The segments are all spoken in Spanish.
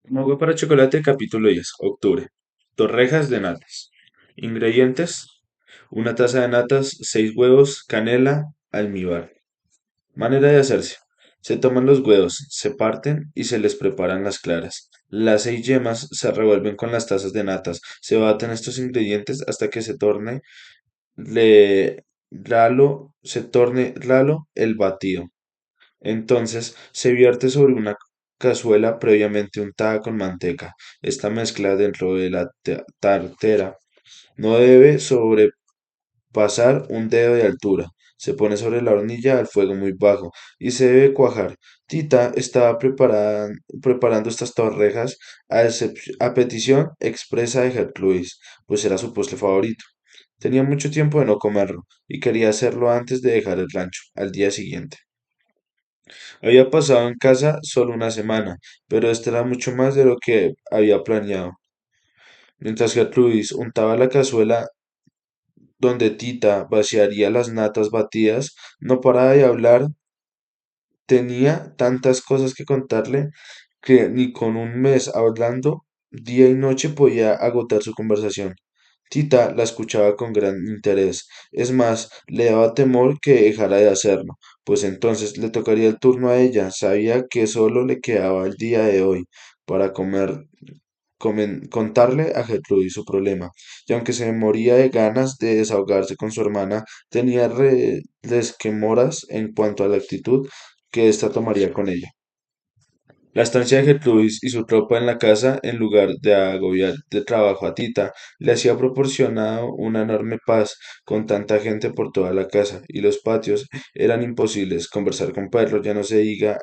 Agua para chocolate, capítulo 10, octubre. Torrejas de natas. Ingredientes: una taza de natas, 6 huevos, canela, almíbar. Manera de hacerse: se toman los huevos, se parten y se les preparan las claras. Las 6 yemas se revuelven con las tazas de natas. Se baten estos ingredientes hasta que se torne ralo el batido. Entonces se vierte sobre una cazuela previamente untada con manteca. Esta mezcla dentro de la tartera no debe sobrepasar un dedo de altura. Se pone sobre la hornilla al fuego muy bajo y se debe cuajar. Tita estaba preparando estas torrejas a petición expresa de Gertrudis, pues era su postre favorito. Tenía mucho tiempo de no comerlo y quería hacerlo antes de dejar el rancho, al día siguiente. Había pasado en casa solo una semana, pero esto era mucho más de lo que había planeado. Mientras Gertrudis untaba la cazuela donde Tita vaciaría las natas batidas, no paraba de hablar. Tenía tantas cosas que contarle que ni con un mes hablando día y noche podía agotar su conversación. Tita la escuchaba con gran interés. Es más, le daba temor que dejara de hacerlo, pues entonces le tocaría el turno a ella. Sabía que solo le quedaba el día de hoy para contarle a Gertrudis su problema, y aunque se moría de ganas de desahogarse con su hermana, tenía resquemoras en cuanto a la actitud que ésta tomaría con ella. La estancia de Gertrudis y su tropa en la casa, en lugar de agobiar de trabajo a Tita, le hacía proporcionado una enorme paz con tanta gente por toda la casa, y los patios eran imposibles. Conversar con Perro ya no se diga.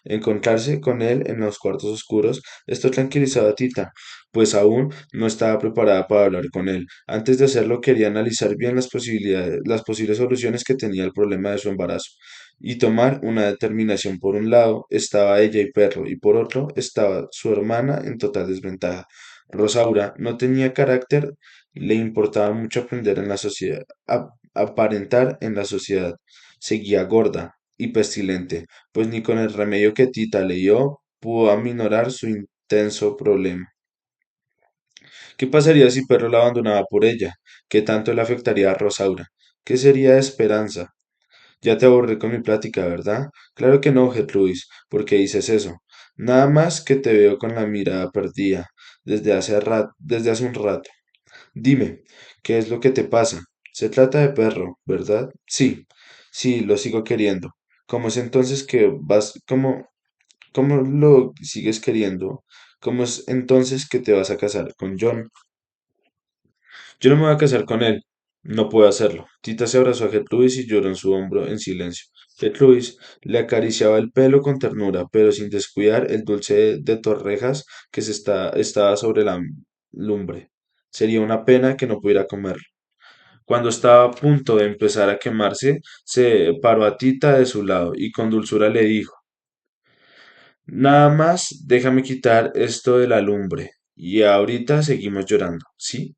Encontrarse con él en los cuartos oscuros, esto tranquilizaba a Tita, pues aún no estaba preparada para hablar con él. Antes de hacerlo, quería analizar bien las posibles soluciones que tenía el problema de su embarazo y tomar una determinación. Por un lado estaba ella y Perro, y por otro estaba su hermana en total desventaja. Rosaura no tenía carácter, le importaba mucho aprender en la sociedad, aparentar en la sociedad. Seguía gorda y pestilente, pues ni con el remedio que Tita le dio pudo aminorar su intenso problema. ¿Qué pasaría si Perro la abandonaba por ella? ¿Qué tanto le afectaría a Rosaura? ¿Qué sería de Esperanza? Ya te aburrí con mi plática, ¿verdad? Claro que no, Gertrudis. ¿Por qué dices eso? Nada más que te veo con la mirada perdida desde hace un rato. Dime, ¿qué es lo que te pasa? Se trata de Perro, ¿verdad? Sí, sí, lo sigo queriendo. ¿Cómo es entonces que cómo lo sigues queriendo? ¿Cómo es entonces que te vas a casar con John? Yo no me voy a casar con él. No puedo hacerlo. Tita se abrazó a Gertrudis y lloró en su hombro en silencio. Gertrudis le acariciaba el pelo con ternura, pero sin descuidar el dulce de torrejas que estaba sobre la lumbre. Sería una pena que no pudiera comerlo. Cuando estaba a punto de empezar a quemarse, se paró a Tita de su lado y con dulzura le dijo: Nada más déjame quitar esto de la lumbre y ahorita seguimos llorando, ¿sí?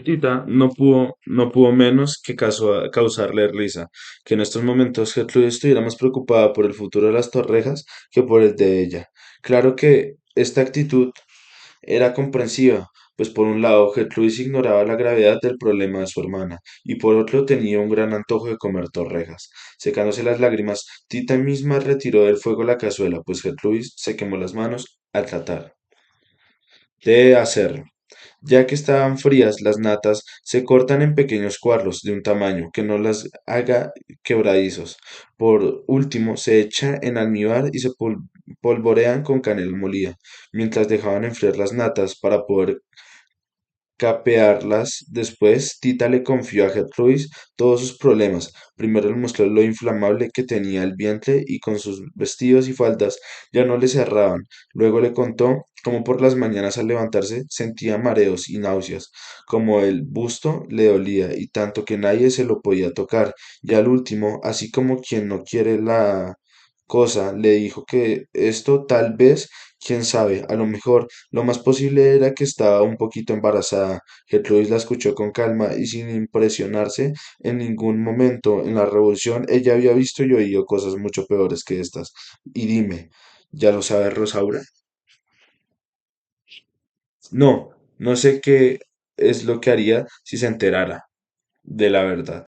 Tita no pudo menos que causarle risa, que en estos momentos Gertrude estuviera más preocupada por el futuro de las torrejas que por el de ella. Claro que esta actitud era comprensiva, pues por un lado Gertrudis ignoraba la gravedad del problema de su hermana, y por otro tenía un gran antojo de comer torrejas. Secándose las lágrimas, Tita misma retiró del fuego la cazuela, pues Gertrudis se quemó las manos al tratar de hacerlo. Ya que estaban frías, las natas se cortan en pequeños cuadros de un tamaño que no las haga quebradizos. Por último, se echa en almíbar y se polvorean con canela molida, mientras dejaban enfriar las natas para poder capearlas. Después, Tita le confió a Gertrudis todos sus problemas. Primero le mostró lo inflamable que tenía el vientre y con sus vestidos y faldas ya no le cerraban. Luego le contó cómo por las mañanas al levantarse sentía mareos y náuseas, como el busto le dolía y tanto que nadie se lo podía tocar. Y al último, así como quien no quiere cosa le dijo que esto tal vez, quién sabe, a lo mejor lo más posible era que estaba un poquito embarazada. Gertrudis la escuchó con calma y sin impresionarse en ningún momento. En la revolución ella había visto y oído cosas mucho peores que estas. Y dime, ¿ya lo sabe Rosaura? No, no sé qué es lo que haría si se enterara de la verdad.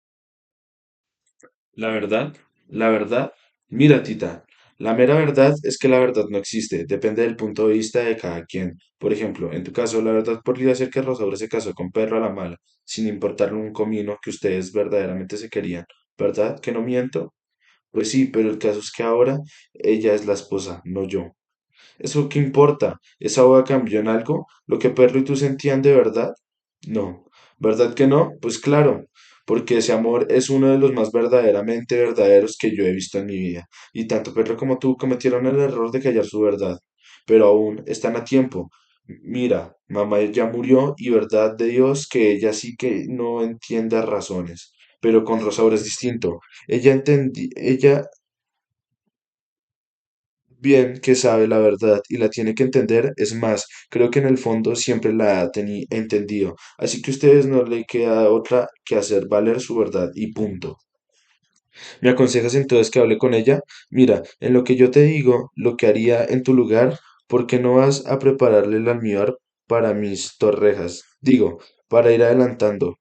La verdad, la verdad, mira, tita, la mera verdad es que la verdad no existe, depende del punto de vista de cada quien. Por ejemplo, en tu caso, la verdad podría ser que Rosaura se casó con Perro a la mala, sin importarle un comino que ustedes verdaderamente se querían. ¿Verdad que no miento? Pues sí, pero el caso es que ahora ella es la esposa, no yo. ¿Eso qué importa? ¿Esa boda cambió en algo? ¿Lo que Perlo y tú sentían de verdad? No. ¿Verdad que no? Pues claro, porque ese amor es uno de los más verdaderamente verdaderos que yo he visto en mi vida. Y tanto Perlo como tú cometieron el error de callar su verdad. Pero aún están a tiempo. Mira, mamá ya murió y verdad de Dios que ella sí que no entiende razones. Pero con Rosaura es distinto. Ella bien que sabe la verdad y la tiene que entender, es más, creo que en el fondo siempre la ha entendido, así que a ustedes no le queda otra que hacer valer su verdad y punto. ¿Me aconsejas entonces que hable con ella? Mira, en lo que yo te digo, lo que haría en tu lugar, ¿por qué no vas a prepararle el almíbar para mis torrejas? Digo, para ir adelantando,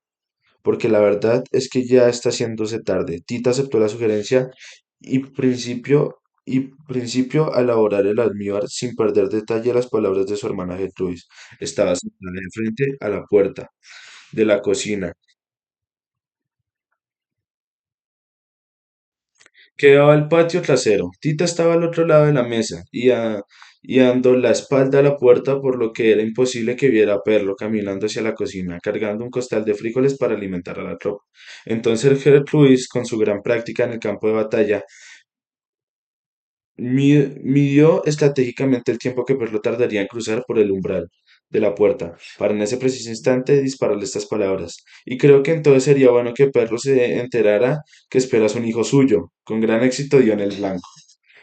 porque la verdad es que ya está haciéndose tarde. Tita aceptó la sugerencia y principio a elaborar el almíbar sin perder detalle las palabras de su hermana Gertrudis. Estaba sentada de frente a la puerta de la cocina, que daba al patio trasero. Tita estaba al otro lado de la mesa y dando la espalda a la puerta, por lo que era imposible que viera a Perlo caminando hacia la cocina, cargando un costal de frijoles para alimentar a la tropa. Entonces Gertrudis, con su gran práctica en el campo de batalla, midió estratégicamente el tiempo que Perlo tardaría en cruzar por el umbral de la puerta, para en ese preciso instante dispararle estas palabras. Y creo que entonces sería bueno que Perlo se enterara que esperas un hijo suyo. Con gran éxito dio en el blanco.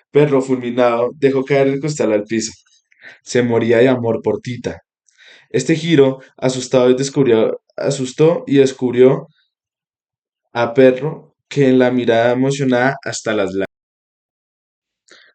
Perlo, fulminado, dejó caer el costal al piso. Se moría de amor por Tita. Este giro, asustó y descubrió a Perro que en la mirada emocionada hasta las lágrimas.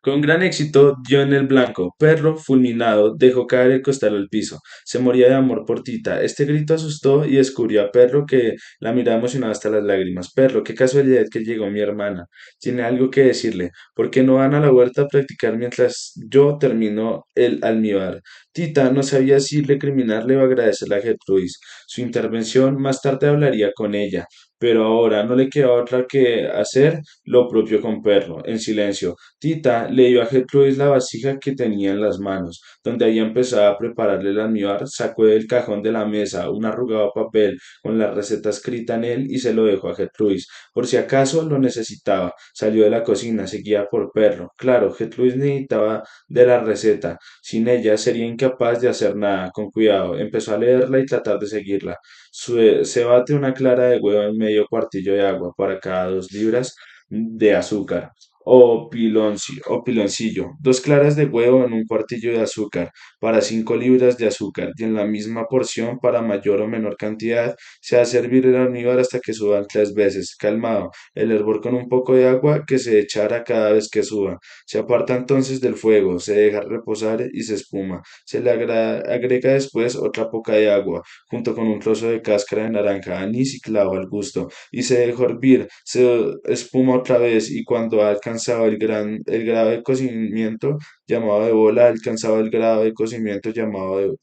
Con gran éxito dio en el blanco. Perro, fulminado, dejó caer el costal al piso. Se moría de amor por Tita. Este grito asustó y descubrió a Perro que la miraba emocionada hasta las lágrimas. Perro, qué casualidad que llegó mi hermana. Tiene algo que decirle. ¿Por qué no van a la huerta a practicar mientras yo termino el almíbar? Tita no sabía si recriminarle o agradecerle a Gertrudis. Su intervención más tarde hablaría con ella, pero ahora no le queda otra que hacer lo propio con Perro, en silencio. Tita le dio a Gertrudis la vasija que tenía en las manos, donde había empezado a prepararle el almíbar, sacó del cajón de la mesa un arrugado papel con la receta escrita en él y se lo dejó a Gertrudis. Por si acaso lo necesitaba, salió de la cocina, seguida por Perro. Claro, Gertrudis necesitaba de la receta. Sin ella sería incapaz de hacer nada. Con cuidado, empezó a leerla y tratar de seguirla. Se bate una clara de huevo en medio cuartillo de agua para cada 2 libras de azúcar o piloncillo, 2 claras de huevo en un cuartillo de azúcar para 5 libras de azúcar y en la misma porción para mayor o menor cantidad se hace hervir el almíbar hasta que suban 3 veces. Calmado, el hervor con un poco de agua que se echará cada vez que suba. Se aparta entonces del fuego, se deja reposar y se espuma. Se le agrega después otra poca de agua, junto con un trozo de cáscara de naranja, anís y clavo al gusto y se dejó hervir, se espuma otra vez y cuando ha alcanzado el grado de cocimiento llamado de bola, ha alcanzado el grado de cocimiento llamado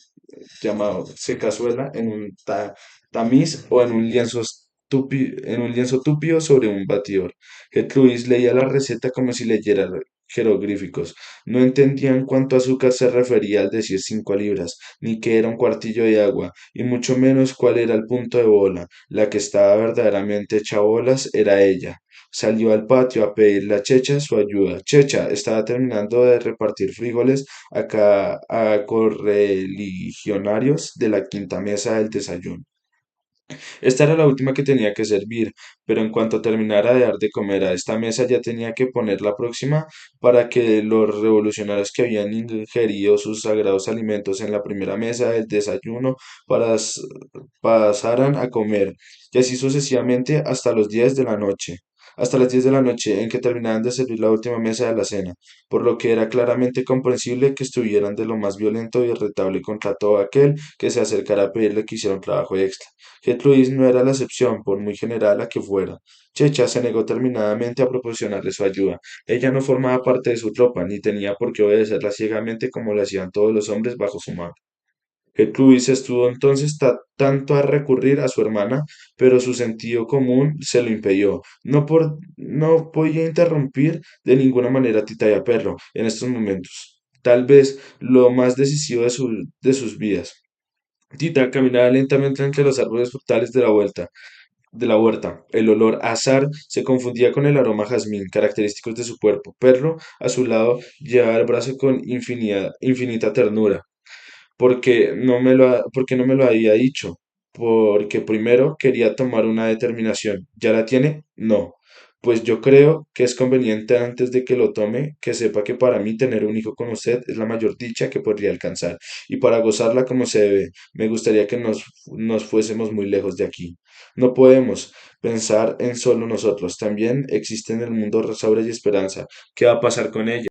cazuela en un tamiz o en un lienzo túpido sobre un batidor. Gertrudis leía la receta como si leyera jeroglíficos. No entendían cuánto azúcar se refería al decir 5 libras, ni qué era un cuartillo de agua, y mucho menos cuál era el punto de bola. La que estaba verdaderamente hecha bolas era ella. Salió al patio a pedirle a Checha su ayuda. Checha estaba terminando de repartir frijoles a correligionarios de la quinta mesa del desayuno. Esta era la última que tenía que servir, pero en cuanto terminara de dar de comer a esta mesa ya tenía que poner la próxima para que los revolucionarios que habían ingerido sus sagrados alimentos en la primera mesa del desayuno paras- pasaran a comer, y así sucesivamente hasta los 10 de la noche. Hasta las 10 de la noche en que terminaban de servir la última mesa de la cena, por lo que era claramente comprensible que estuvieran de lo más violento y irritable contra todo aquel que se acercara a pedirle que hiciera un trabajo extra. Gertrudis no era la excepción, por muy general a que fuera. Checha se negó terminantemente a proporcionarle su ayuda. Ella no formaba parte de su tropa, ni tenía por qué obedecerla ciegamente como lo hacían todos los hombres bajo su mando. Gertrudis estuvo entonces tanto a recurrir a su hermana, pero su sentido común se lo impidió. No podía interrumpir de ninguna manera a Tita y a Perro en estos momentos, tal vez lo más decisivo de sus vidas. Tita caminaba lentamente entre los árboles frutales de la huerta. El olor a azahar se confundía con el aroma a jazmín, característicos de su cuerpo. Perro, a su lado, llevaba el brazo con infinita ternura. Porque no me lo había dicho? Porque primero quería tomar una determinación. ¿Ya la tiene? No. Pues yo creo que es conveniente antes de que lo tome que sepa que para mí tener un hijo con usted es la mayor dicha que podría alcanzar. Y para gozarla como se debe, me gustaría que nos fuésemos muy lejos de aquí. No podemos pensar en solo nosotros. También existe en el mundo Rosaura y Esperanza. ¿Qué va a pasar con ella?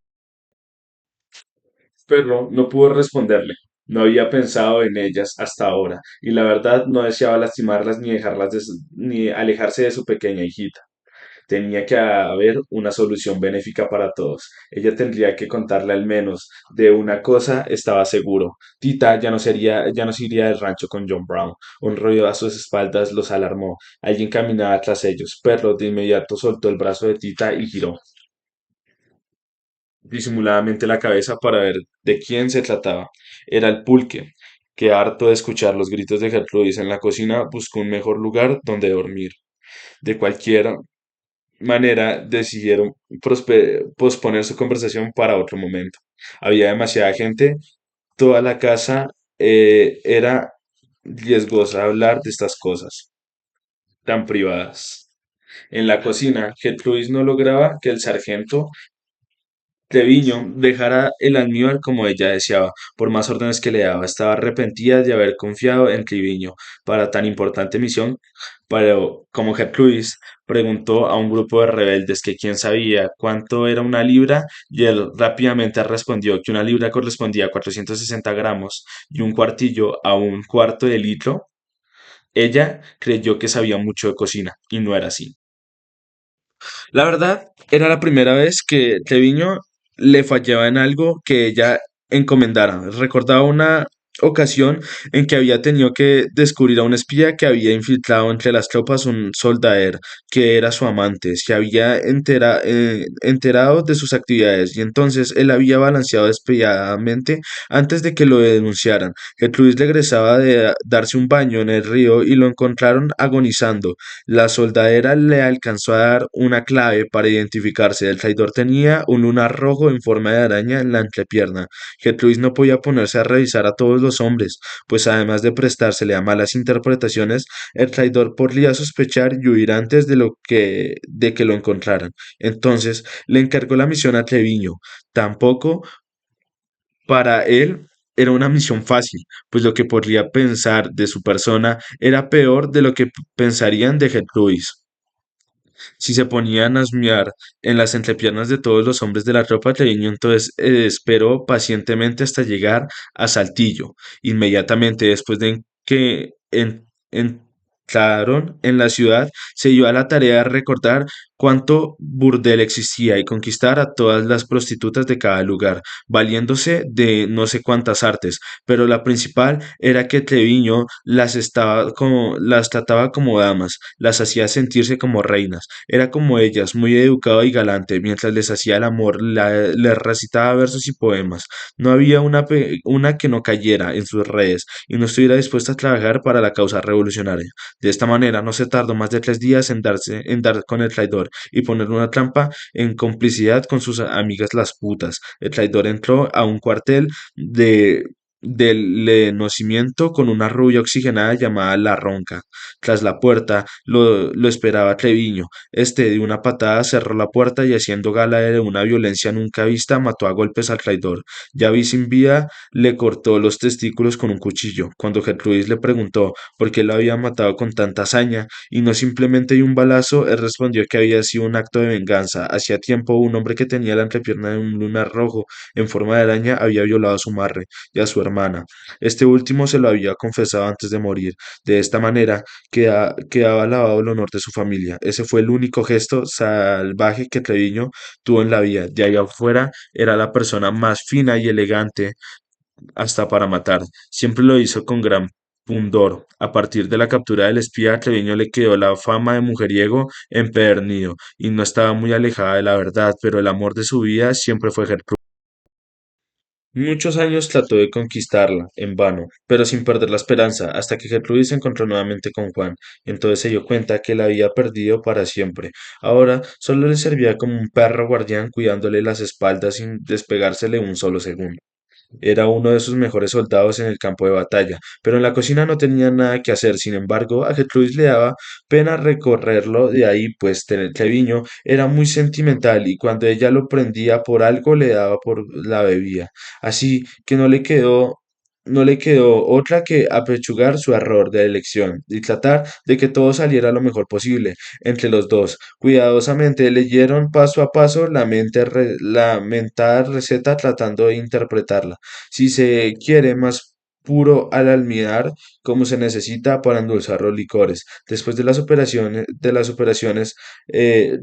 Pero no pudo responderle. No había pensado en ellas hasta ahora, y la verdad no deseaba lastimarlas ni ni alejarse de su pequeña hijita. Tenía que haber una solución benéfica para todos. Ella tendría que contarle al menos de una cosa, estaba seguro. Tita ya no se iría del rancho con John Brown. Un ruido a sus espaldas los alarmó. Alguien caminaba tras ellos. Perro de inmediato soltó el brazo de Tita y giró disimuladamente la cabeza para ver de quién se trataba. Era el pulque, que harto de escuchar los gritos de Gertrudis en la cocina, buscó un mejor lugar donde dormir. De cualquier manera, decidieron posponer su conversación para otro momento. Había demasiada gente, toda la casa era riesgosa hablar de estas cosas tan privadas. En la cocina, Gertrudis no lograba que el sargento Treviño dejara el almíbar como ella deseaba, por más órdenes que le daba. Estaba arrepentida de haber confiado en Treviño para tan importante misión, pero como Gertrudis preguntó a un grupo de rebeldes que quién sabía cuánto era una libra, y él rápidamente respondió que una libra correspondía a 460 gramos y un cuartillo a un cuarto de litro, ella creyó que sabía mucho de cocina, y no era así. La verdad, era la primera vez que Treviño le fallaba en algo que ella encomendara. Recordaba una ocasión en que había tenido que descubrir a un espía que había infiltrado entre las tropas un soldader que era su amante. Se había enterado de sus actividades y entonces él había balanceado despiadadamente antes de que lo denunciaran. Gertrudis regresaba de darse un baño en el río y lo encontraron agonizando. La soldadera le alcanzó a dar una clave para identificarse. El traidor tenía un lunar rojo en forma de araña en la entrepierna. Gertrudis no podía ponerse a revisar a todos los hombres, pues además de prestársele a malas interpretaciones, el traidor podría sospechar y huir antes de que lo encontraran. Entonces le encargó la misión a Treviño. Tampoco para él era una misión fácil, pues lo que podría pensar de su persona era peor de lo que pensarían de Gertrudis. Si se ponían a husmear en las entrepiernas de todos los hombres de la tropa, Treviño entonces esperó pacientemente hasta llegar a Saltillo. Inmediatamente después de que entraron en la ciudad, se dio a la tarea de recordar cuánto burdel existía y conquistar a todas las prostitutas de cada lugar, valiéndose de no sé cuántas artes, pero la principal era que Treviño las trataba como damas, las hacía sentirse como reinas. Era como ellas, muy educado y galante. Mientras les hacía el amor, les recitaba versos y poemas. No había una que no cayera en sus redes y no estuviera dispuesta a trabajar para la causa revolucionaria. De esta manera, no se tardó más de 3 días en dar con el traidor y poner una trampa en complicidad con sus amigas las putas. El traidor entró a un cuartel del nacimiento con una rubia oxigenada llamada La Ronca. Tras la puerta lo esperaba Treviño. Este de una patada cerró la puerta y haciendo gala de una violencia nunca vista mató a golpes al traidor. Ya vi sin vida le cortó los testículos con un cuchillo. Cuando Gertrudis le preguntó por qué lo había matado con tanta hazaña y no simplemente de un balazo, él respondió que había sido un acto de venganza. Hacía tiempo un hombre que tenía la entrepierna de un lunar rojo en forma de araña había violado a su madre y a su hermana. Este último se lo había confesado antes de morir. De esta manera quedaba lavado el honor de su familia. Ese fue el único gesto salvaje que Treviño tuvo en la vida. De ahí afuera era la persona más fina y elegante hasta para matar. Siempre lo hizo con gran pundor. A partir de la captura del espía, a Treviño le quedó la fama de mujeriego empedernido y no estaba muy alejada de la verdad, pero el amor de su vida siempre fue Gertrude. Muchos años trató de conquistarla, en vano, pero sin perder la esperanza, hasta que Gertrudis se encontró nuevamente con Juan. Entonces se dio cuenta que la había perdido para siempre. Ahora solo le servía como un perro guardián cuidándole las espaldas sin despegársele un solo segundo. Era uno de sus mejores soldados en el campo de batalla, pero en la cocina no tenía nada que hacer. Sin embargo, a Gertrudis le daba pena recorrerlo de ahí, pues Treviño era muy sentimental y cuando ella lo prendía por algo le daba por la bebida. Así que no le quedó otra que apechugar su error de elección y tratar de que todo saliera lo mejor posible entre los dos. Cuidadosamente leyeron paso a paso la mentada receta tratando de interpretarla. Si se quiere más puro al almidar como se necesita para endulzar los licores. Después de las operaciones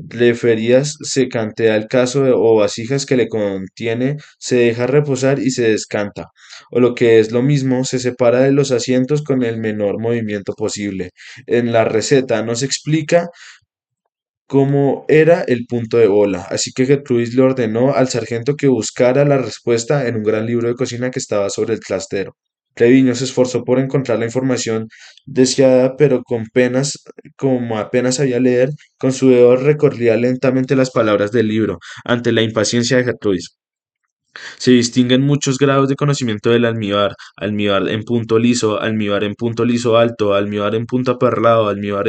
referidas se cantea el caso o vasijas que le contiene, se deja reposar y se descanta. O lo que es lo mismo, se separa de los asientos con el menor movimiento posible. En la receta no se explica cómo era el punto de bola, así que Gertrudis le ordenó al sargento que buscara la respuesta en un gran libro de cocina que estaba sobre el trastero. Treviño se esforzó por encontrar la información deseada, pero como apenas sabía leer, con su dedo recorría lentamente las palabras del libro, ante la impaciencia de Gertrudis. Se distinguen muchos grados de conocimiento del almíbar: almíbar en punto liso, almíbar en punto liso alto, almíbar en punto aperlado, almíbar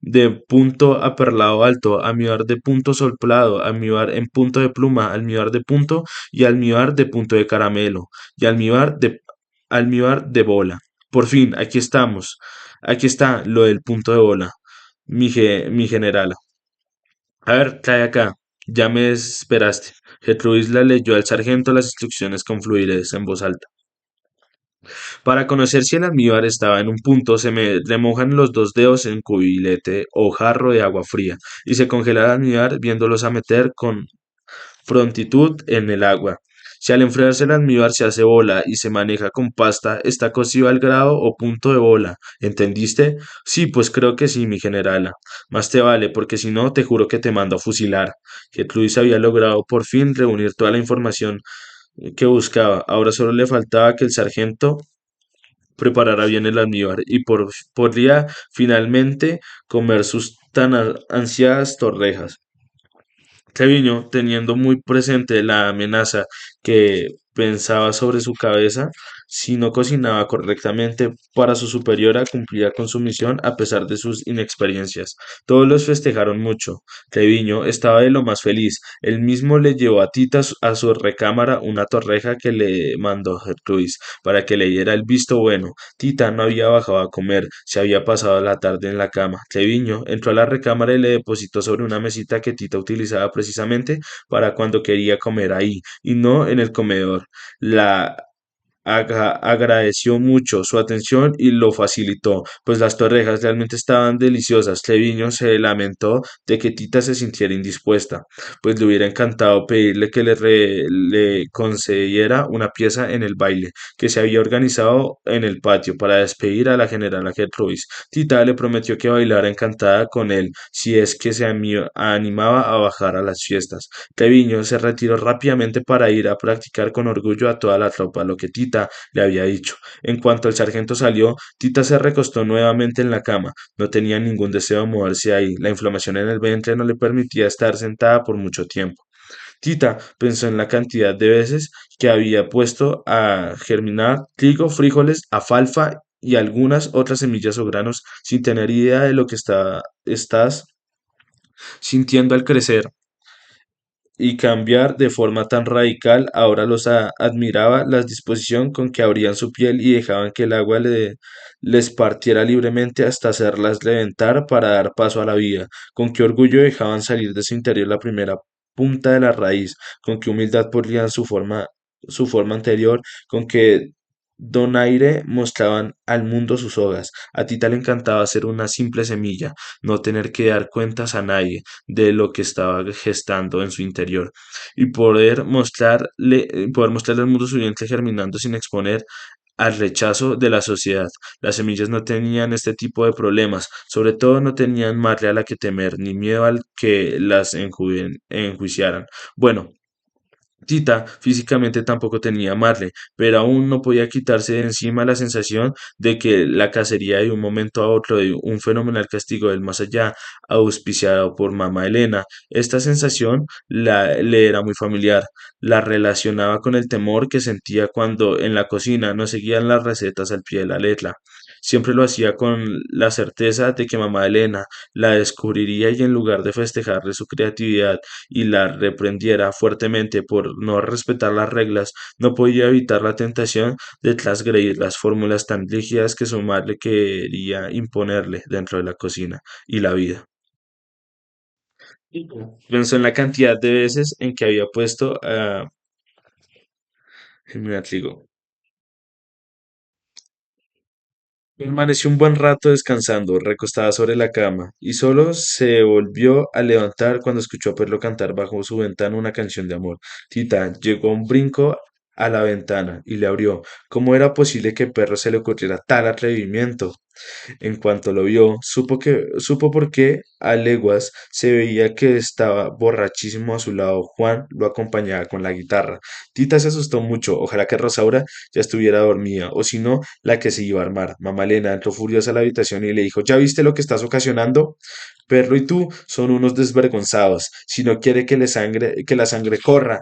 de punto aperlado alto, almíbar de punto soplado, almíbar en punto de pluma, almíbar de punto y almíbar de punto de caramelo, y almíbar de bola. Por fin, aquí estamos. Aquí está lo del punto de bola, mi generala. A ver, trae acá. Ya me esperaste. Gertrudis le leyó al sargento las instrucciones con fluidez en voz alta. Para conocer si el almíbar estaba en un punto, se me remojan los dos dedos en cubilete o jarro de agua fría y se congela el almíbar viéndolos a meter con prontitud en el agua. Si al enfriarse el almíbar se hace bola y se maneja con pasta, está cocido al grado o punto de bola. ¿Entendiste? Sí, pues creo que sí, mi generala. Más te vale, porque si no, te juro que te mando a fusilar. Gertrudis había logrado por fin reunir toda la información que buscaba. Ahora solo le faltaba que el sargento preparara bien el almíbar y podría finalmente comer sus tan ansiadas torrejas. Treviño, teniendo muy presente la amenaza que pensaba sobre su cabeza, si no cocinaba correctamente para su superiora, cumplía con su misión a pesar de sus inexperiencias. Todos los festejaron mucho. Treviño estaba de lo más feliz. Él mismo le llevó a Tita a su recámara una torreja que le mandó Gertrudis para que le diera el visto bueno. Tita no había bajado a comer, se había pasado la tarde en la cama. Treviño entró a la recámara y le depositó sobre una mesita que Tita utilizaba precisamente para cuando quería comer ahí, y no en el comedor. La agradeció mucho su atención y lo facilitó, pues las torrejas realmente estaban deliciosas. Treviño se lamentó de que Tita se sintiera indispuesta, pues le hubiera encantado pedirle que le concediera una pieza en el baile que se había organizado en el patio para despedir a la generala Gertrudis. Tita le prometió que bailara encantada con él si es que se animaba a bajar a las fiestas. Treviño se retiró rápidamente para ir a practicar con orgullo a toda la tropa lo que Tita le había dicho. En cuanto el sargento salió, Tita se recostó nuevamente en la cama. No tenía ningún deseo de moverse ahí. La inflamación en el vientre no le permitía estar sentada por mucho tiempo. Tita pensó en la cantidad de veces que había puesto a germinar trigo, frijoles, alfalfa y algunas otras semillas o granos sin tener idea de lo que estás sintiendo al crecer y cambiar de forma tan radical. Ahora admiraba la disposición con que abrían su piel y dejaban que el agua les partiera libremente hasta hacerlas reventar para dar paso a la vida. Con qué orgullo dejaban salir de su interior la primera punta de la raíz, con qué humildad polían su forma anterior, con qué donaire mostraban al mundo sus hojas. A Tita le encantaba ser una simple semilla, no tener que dar cuentas a nadie de lo que estaba gestando en su interior y poder mostrarle al mundo su vientre germinando sin exponer al rechazo de la sociedad. Las semillas no tenían este tipo de problemas, sobre todo no tenían madre a la que temer, ni miedo al que las enjuiciaran. Bueno, Tita físicamente tampoco tenía Marley, pero aún no podía quitarse de encima la sensación de que la cacería de un momento a otro de un fenomenal castigo del más allá, auspiciado por mamá Elena, esta sensación le era muy familiar. La relacionaba con el temor que sentía cuando en la cocina no seguían las recetas al pie de la letra. Siempre lo hacía con la certeza de que mamá Elena la descubriría y en lugar de festejarle su creatividad, y la reprendiera fuertemente por no respetar las reglas, no podía evitar la tentación de transgredir las fórmulas tan rígidas que su madre quería imponerle dentro de la cocina y la vida. Pensó en la cantidad de veces en que había puesto a germinar trigo. Permaneció un buen rato descansando, recostada sobre la cama, y solo se volvió a levantar cuando escuchó a Perlo cantar bajo su ventana una canción de amor. Tita llegó a un brinco a la ventana y le abrió. ¿Cómo era posible que Perro se le ocurriera tal atrevimiento? En cuanto lo vio, supo por qué a leguas se veía que estaba borrachísimo a su lado. Juan lo acompañaba con la guitarra. Tita se asustó mucho. Ojalá que Rosaura ya estuviera dormida, o si no, la que se iba a armar. Mamá Elena entró furiosa a la habitación y le dijo: ¿Ya viste lo que estás ocasionando? Perro y tú son unos desvergonzados. Si no quiere que la sangre corra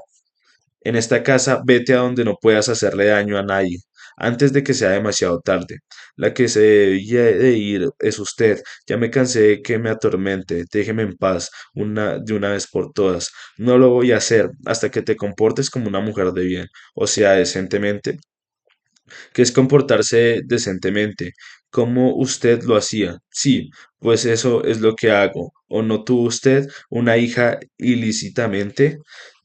en esta casa, vete a donde no puedas hacerle daño a nadie, antes de que sea demasiado tarde. La que se debía de ir es usted. Ya me cansé de que me atormente. Déjeme en paz de una vez por todas. No lo voy a hacer hasta que te comportes como una mujer de bien, o sea, decentemente, que es comportarse decentemente, como usted lo hacía. Sí, pues eso es lo que hago. ¿O no tuvo usted una hija ilícitamente?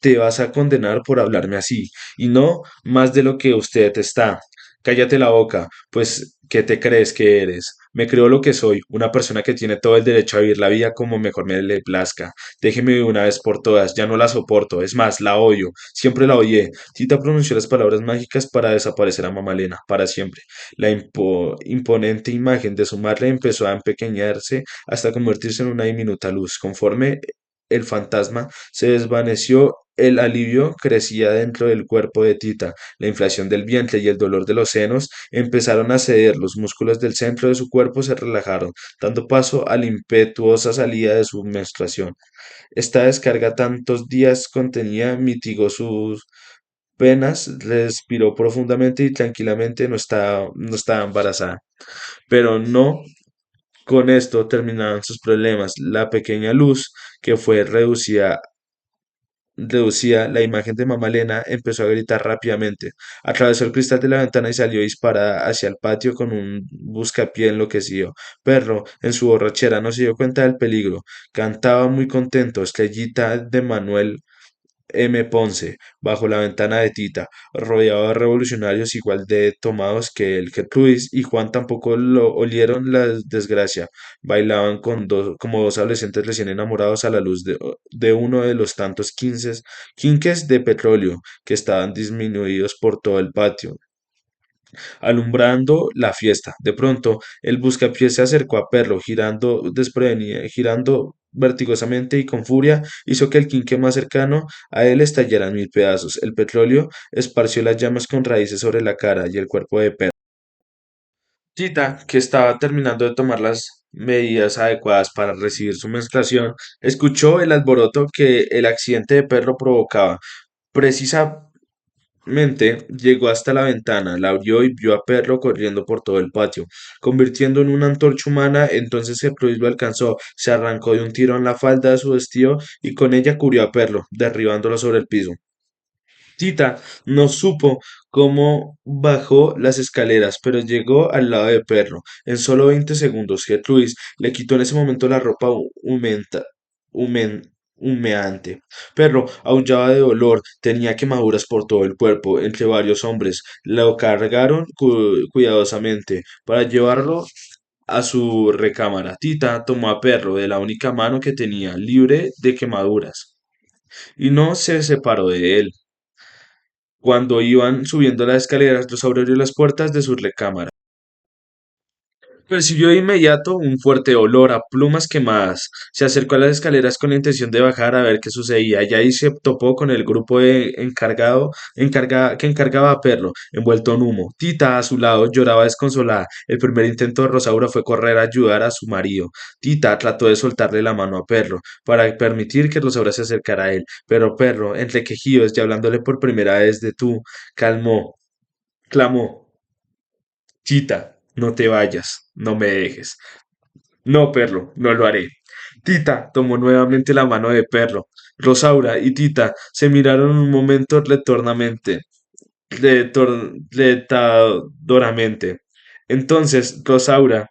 Te vas a condenar por hablarme así, y no más de lo que usted está. Cállate la boca, pues, ¿qué te crees que eres? Me creo lo que soy, una persona que tiene todo el derecho a vivir la vida como mejor me le plazca. Déjeme de una vez por todas, ya no la soporto, es más, la odio, siempre la odié. Tita pronunció las palabras mágicas para desaparecer a mamá Elena, para siempre. La imponente imagen de su madre empezó a empequeñarse hasta convertirse en una diminuta luz. Conforme el fantasma se desvaneció, el alivio crecía dentro del cuerpo de Tita. La inflación del vientre y el dolor de los senos empezaron a ceder. Los músculos del centro de su cuerpo se relajaron, dando paso a la impetuosa salida de su menstruación. Esta descarga tantos días contenía mitigó sus penas, respiró profundamente y tranquilamente no estaba embarazada. Pero no con esto terminaban sus problemas. La pequeña luz que fue reducida, la imagen de mamá Elena empezó a gritar rápidamente. Atravesó el cristal de la ventana y salió disparada hacia el patio con un buscapié enloquecido. Perro, en su borrachera, no se dio cuenta del peligro. Cantaba muy contento, estrellita de Manuel M. Ponce, bajo la ventana de Tita, rodeado de revolucionarios igual de tomados que él. Que Luis y Juan tampoco lo olieron la desgracia. Bailaban como dos adolescentes recién enamorados a la luz de uno de los tantos quinques de petróleo que estaban disminuidos por todo el patio, alumbrando la fiesta. De pronto, el buscapiés se acercó a Perlo, girando vertigosamente y con furia, hizo que el quinqué más cercano a él estallara en mil pedazos. El petróleo esparció las llamas con raíces sobre la cara y el cuerpo de Perlo. Chita, que estaba terminando de tomar las medidas adecuadas para recibir su menstruación, escuchó el alboroto que el accidente de perro provocaba. Precisamente llegó hasta la ventana, la abrió y vio a Perro corriendo por todo el patio, convirtiendo en una antorcha humana. Entonces el Cruz lo alcanzó, se arrancó de un tirón la falda de su vestido y con ella cubrió a Perro, derribándolo sobre el piso. Tita no supo cómo bajó las escaleras, pero llegó al lado de Perro. En solo 20 segundos, Gertrudis le quitó en ese momento la ropa humeante. Perro aullaba de dolor, tenía quemaduras por todo el cuerpo. Entre varios hombres lo cargaron cuidadosamente para llevarlo a su recámara. Tita tomó a Perro de la única mano que tenía, libre de quemaduras, y no se separó de él. Cuando iban subiendo las escaleras, los abrió las puertas de su recámara. Percibió de inmediato un fuerte olor a plumas quemadas. Se acercó a las escaleras con la intención de bajar a ver qué sucedía. Y ahí se topó con el grupo de que encargaba a Perlo, envuelto en humo. Tita, a su lado, lloraba desconsolada. El primer intento de Rosaura fue correr a ayudar a su marido. Tita trató de soltarle la mano a Perlo para permitir que Rosaura se acercara a él. Pero Perlo, entre quejidos y hablándole por primera vez de tú, clamó: Tita, no te vayas, no me dejes. No, Perlo, no lo haré. Tita tomó nuevamente la mano de Perlo. Rosaura y Tita se miraron un momento retadoramente. Entonces Rosaura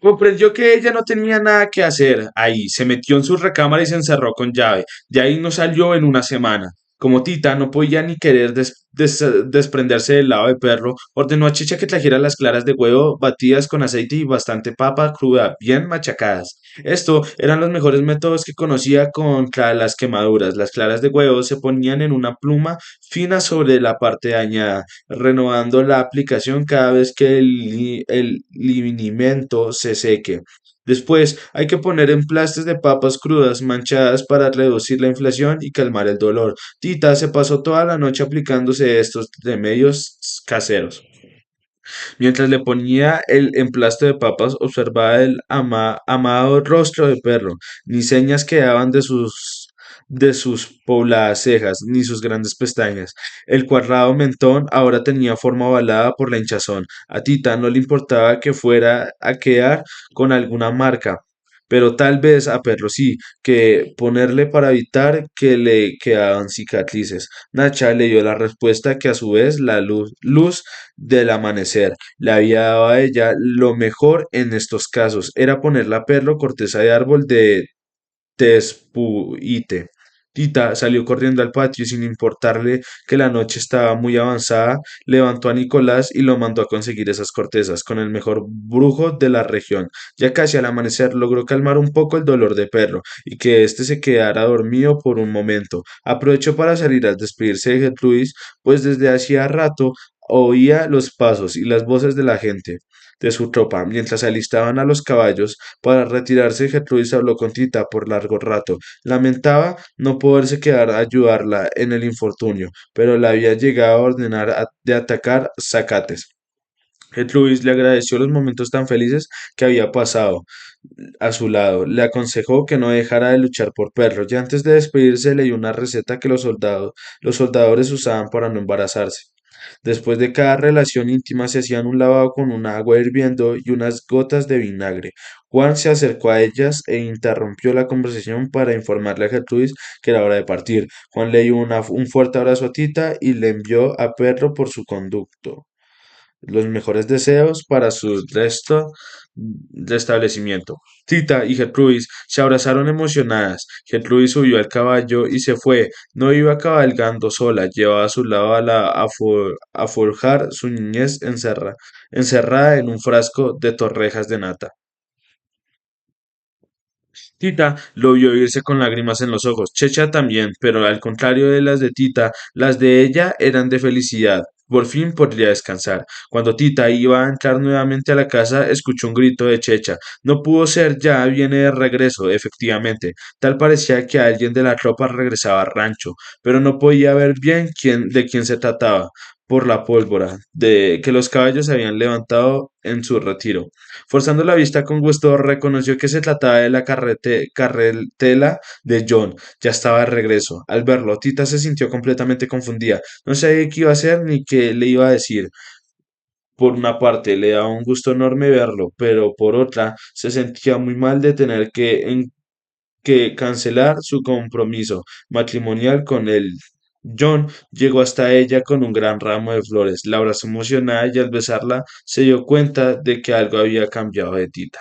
comprendió que ella no tenía nada que hacer ahí, se metió en su recámara y se encerró con llave. De ahí no salió en una semana. Como Tita no podía ni querer desprenderse del lado de Perro, ordenó a Chicha que trajera las claras de huevo batidas con aceite y bastante papa cruda, bien machacadas. Esto eran los mejores métodos que conocía contra las quemaduras. Las claras de huevo se ponían en una pluma fina sobre la parte dañada, renovando la aplicación cada vez que el linimento se seque. Después hay que poner emplastes de papas crudas manchadas para reducir la inflación y calmar el dolor. Tita se pasó toda la noche aplicándose estos remedios caseros. Mientras le ponía el emplasto de papas, observaba el amado rostro de Perro. Ni señas quedaban de sus pobladas cejas, ni sus grandes pestañas. El cuadrado mentón ahora tenía forma ovalada por la hinchazón. A Tita no le importaba que fuera a quedar con alguna marca, pero tal vez a Perro sí, que ponerle para evitar que le quedaban cicatrices. Nacha le dio la respuesta que a su vez la luz del amanecer le había dado a ella. Lo mejor en estos casos era ponerle a Perlo corteza de árbol de Tespuite. Tita salió corriendo al patio y sin importarle que la noche estaba muy avanzada, levantó a Nicolás y lo mandó a conseguir esas cortezas con el mejor brujo de la región. Ya casi al amanecer logró calmar un poco el dolor de Perro y que éste se quedara dormido por un momento. Aprovechó para salir a despedirse de Gertrudis, pues desde hacía rato oía los pasos y las voces de la gente de su tropa. Mientras se alistaban a los caballos para retirarse, Gertrudis habló con Tita por largo rato. Lamentaba no poderse quedar a ayudarla en el infortunio, pero le había llegado a ordenar de atacar Zacates. Gertrudis le agradeció los momentos tan felices que había pasado a su lado. Le aconsejó que no dejara de luchar por Perro. Ya antes de despedirse le dio una receta que los soldadores usaban para no embarazarse. Después de cada relación íntima se hacían un lavado con una agua hirviendo y unas gotas de vinagre. Juan se acercó a ellas e interrumpió la conversación para informarle a Gertrudis que era hora de partir. Juan le dio un fuerte abrazo a Tita y le envió a Perro por su conducto los mejores deseos para su resto de establecimiento. Tita y Gertrudis se abrazaron emocionadas. Gertrudis subió al caballo y se fue. No iba cabalgando sola, llevaba a su lado a forjar su niñez encerrada en un frasco de torrejas de nata. Tita lo vio irse con lágrimas en los ojos. Checha también, pero al contrario de las de Tita, las de ella eran de felicidad. Por fin podría descansar. Cuando Tita iba a entrar nuevamente a la casa, escuchó un grito de Checha. No pudo ser, ya viene de regreso, efectivamente. Tal parecía que alguien de la tropa regresaba al rancho, pero no podía ver bien de quién se trataba. por la pólvora de que los caballos habían levantado en su retiro. Forzando la vista con gusto, reconoció que se trataba de la carretela de John. Ya estaba de regreso. Al verlo, Tita se sintió completamente confundida. No sabía qué iba a hacer ni qué le iba a decir. Por una parte, le daba un gusto enorme verlo, pero por otra, se sentía muy mal de tener que cancelar su compromiso matrimonial con él. John llegó hasta ella con un gran ramo de flores, la abrazó emocionada y al besarla se dio cuenta de que algo había cambiado de Tita.